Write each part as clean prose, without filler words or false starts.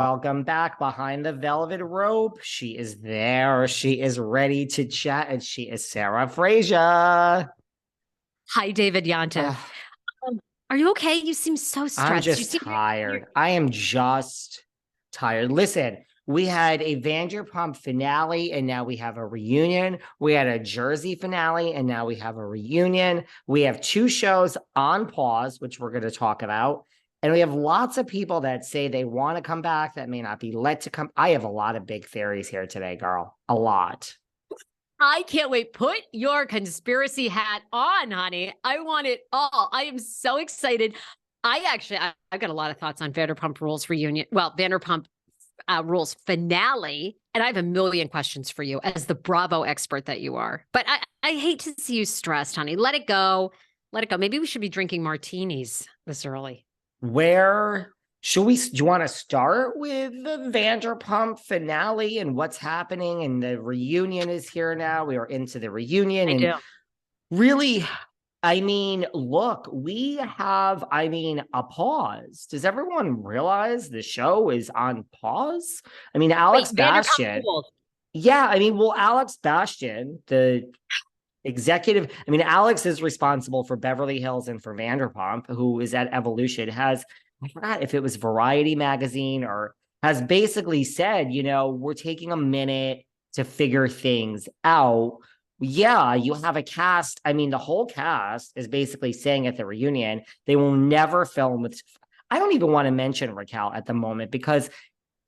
Welcome back behind the velvet rope. She is there. She is ready to chat, and she is Sarah Frazier. Hi, David Yontif. Are you okay? You seem so I'm stressed. You just seem tired. I am just tired. Listen, we had a Vanderpump finale, and now we have a reunion. We had a Jersey finale, and now we have a reunion. We have two shows on pause, which we're going to talk about. And we have lots of people that say they want to come back that may not be let to come. I have a lot of big theories here today, girl. A lot. I can't wait. Put your conspiracy hat on, honey. I want it all. I am so excited. I've got a lot of thoughts on Vanderpump Rules reunion. Well, Vanderpump Rules finale. And I have a million questions for you as the Bravo expert that you are. But I hate to see you stressed, honey. Let it go. Let it go. Maybe we should be drinking martinis this early. Where should we? Do you want to start with the Vanderpump finale and what's happening? And the reunion is here now. We are into the reunion. I And do. really, look, we have, a pause. Does everyone realize the show is on pause? Wait, Alex Vanderpump Bastian. Rules. Yeah, Alex Bastian, the executive, Alex is responsible for Beverly Hills and for Vanderpump, who is at Evolution, I forgot if it was Variety magazine or has basically said, we're taking a minute to figure things out. Yeah, you have a cast. The whole cast is basically saying at the reunion, they will never film with. I don't even want to mention Raquel at the moment because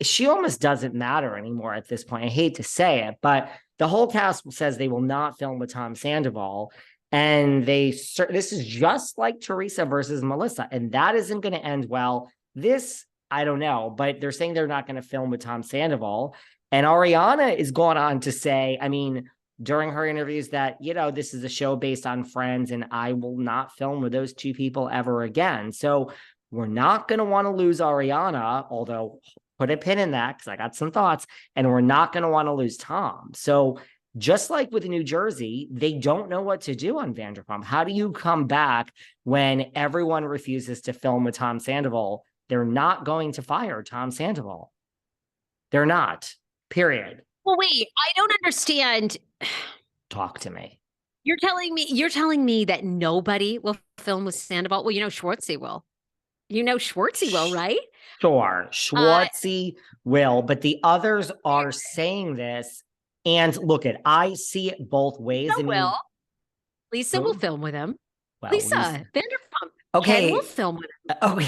she almost doesn't matter anymore at this point. I hate to say it, but the whole cast says they will not film with Tom Sandoval. And this is just like Teresa versus Melissa, and that isn't going to end well. This, I don't know, but they're saying they're not going to film with Tom Sandoval. And Ariana is going on to say, during her interviews that, this is a show based on Friends, and I will not film with those two people ever again. So we're not going to want to lose Ariana, although put a pin in that because I got some thoughts, and we're not going to want to lose Tom. So just like with New Jersey, they don't know what to do on Vanderpump. How do you come back when everyone refuses to film with Tom Sandoval? They're not going to fire Tom Sandoval. They're not, period. Well, wait, I don't understand. Talk to me. You're telling me that nobody will film with Sandoval. Well, Schwartzy will. Schwartzy will, right? Sure, Schwartzy will, but the others are saying this. And look, I see it both ways. Lisa will film with him. Well, Lisa Vanderpump. Okay. Ken will film with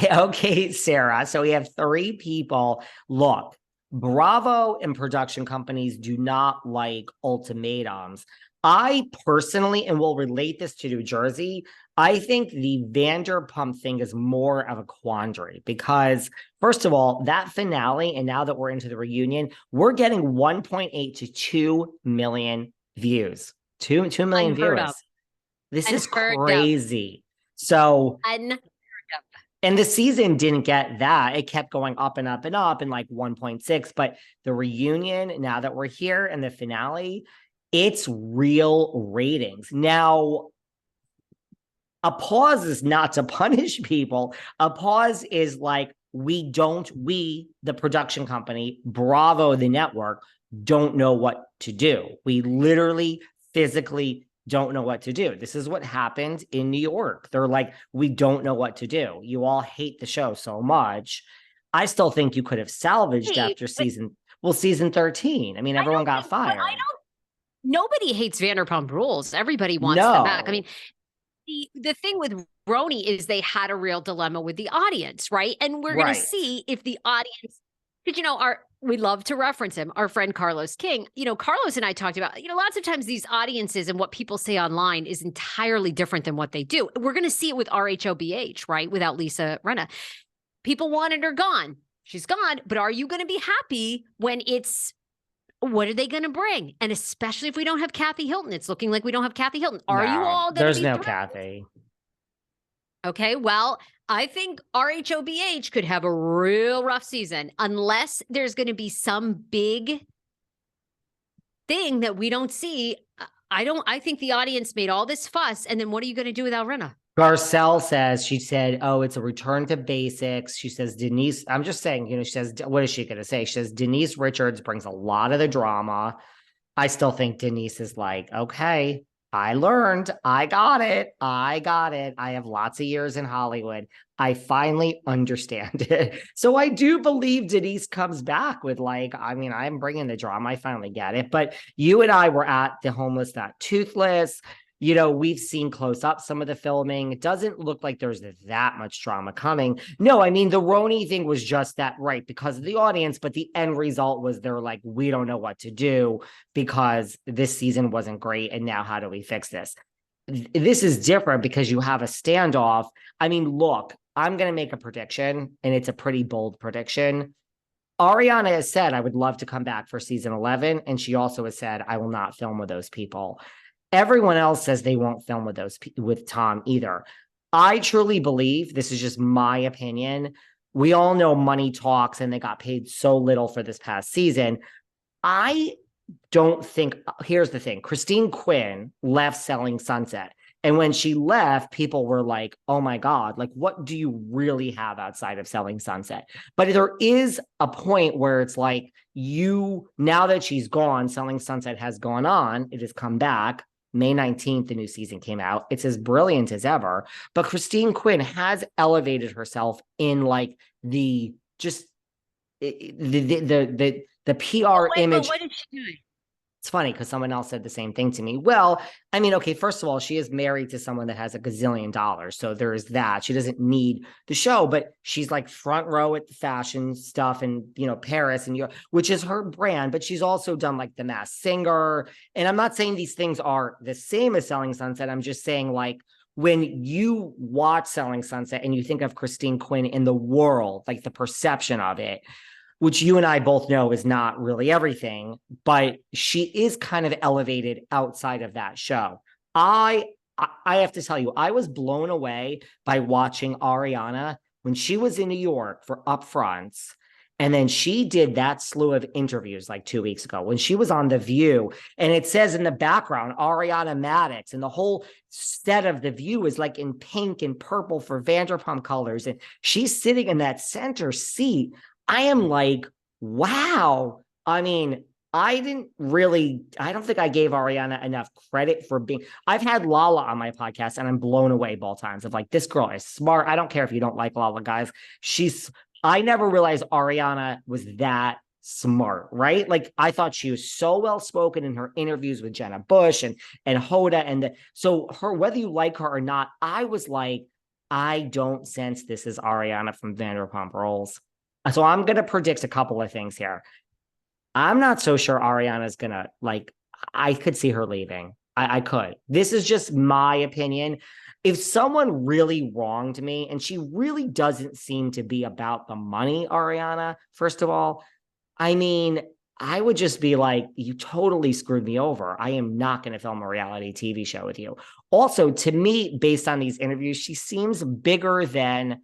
him. Okay, Sarah. So we have three people. Look, Bravo and production companies do not like ultimatums. I personally, and will relate this to New Jersey, I think the Vanderpump thing is more of a quandary because, first of all, that finale, and now that we're into the reunion, we're getting 1.8 to 2 million views. 2 million Unheard viewers. of. This is Unheard of. crazy. So, Unheard of. and the season didn't get that. It kept going up and up and up in like 1.6. But the reunion, now that we're here and the finale, it's real ratings. Now, a pause is not to punish people. A pause is like, we, the production company, Bravo, the network, don't know what to do. We literally physically don't know what to do. This is what happened in New York. They're like, we don't know what to do. You all hate the show so much. I still think you could have salvaged after season 13. Everyone got fired. Nobody hates Vanderpump Rules. Everybody wants them back. The thing with RHONJ is they had a real dilemma with the audience, right? And we're going to see if the audience, because, we love to reference him, our friend Carlos King. Carlos and I talked about, lots of times these audiences and what people say online is entirely different than what they do. We're going to see it with RHOBH, right? Without Lisa Rinna. People wanted her gone. She's gone. But are you going to be happy when what are they going to bring? And especially if we don't have Kathy Hilton. It's looking like we don't have Kathy Hilton. Are you all going to be There's no Kathy. Okay, well, I think RHOBH could have a real rough season unless there's going to be some big thing that we don't see. I think the audience made all this fuss, and then what are you going to do without Rinna? Garcelle says, she said, oh, it's a return to basics. She says, Denise, I'm just saying, she says, what is she going to say? She says, Denise Richards brings a lot of the drama. I still think Denise is like, okay, I learned. I got it. I got it. I have lots of years in Hollywood. I finally understand it. So I do believe Denise comes back with like, I mean, I'm bringing the drama. I finally get it. But you and I were at the Homeless Not Toothless. We've seen close up some of the filming. It doesn't look like there's that much drama coming. No, I mean, the RHONJ thing was just that, right, because of the audience, but the end result was they're like, we don't know what to do because this season wasn't great. And now how do we fix this? This is different because you have a standoff. I mean, look, I'm going to make a prediction, and it's a pretty bold prediction. Ariana has said, I would love to come back for season 11. And she also has said, I will not film with those people. Everyone else says they won't film with Tom either. I truly believe, this is just my opinion, we all know money talks and they got paid so little for this past season. I don't think, here's the thing, Christine Quinn left Selling Sunset. And when she left, people were like, oh my God, like, what do you really have outside of Selling Sunset? But there is a point where it's like, now that she's gone, Selling Sunset has gone on, it has come back. May 19th, the new season came out. It's as brilliant as ever. But Christine Quinn has elevated herself in like the PR image. What is she doing? It's funny because someone else said the same thing to me. Well, I mean, okay, first of all, she is married to someone that has $1 gazillion. So there is that. She doesn't need the show, but she's like front row at the fashion stuff in, Paris and Europe, which is her brand. But she's also done like The Masked Singer. And I'm not saying these things are the same as Selling Sunset. I'm just saying, like, when you watch Selling Sunset and you think of Christine Quinn in the world, like the perception of it, which you and I both know is not really everything, but she is kind of elevated outside of that show. I have to tell you, I was blown away by watching Ariana when she was in New York for Upfronts. And then she did that slew of interviews like 2 weeks ago when she was on The View. And it says in the background, Ariana Maddox, and the whole set of The View is like in pink and purple for Vanderpump colors. And she's sitting in that center seat. I am like, wow. I mean, I don't think I gave Ariana enough credit for I've had Lala on my podcast and I'm blown away both times of like, this girl is smart. I don't care if you don't like Lala, guys. I never realized Ariana was that smart, right? Like, I thought she was so well-spoken in her interviews with Jenna Bush and Hoda. So whether you like her or not, I was like, I don't sense this is Ariana from Vanderpump Rules. So I'm going to predict a couple of things here. I'm not so sure Ariana's going to, like, I could see her leaving. I could. This is just my opinion. If someone really wronged me, and she really doesn't seem to be about the money, Ariana, first of all, I mean, I would just be like, you totally screwed me over. I am not going to film a reality TV show with you. Also, to me, based on these interviews, she seems bigger than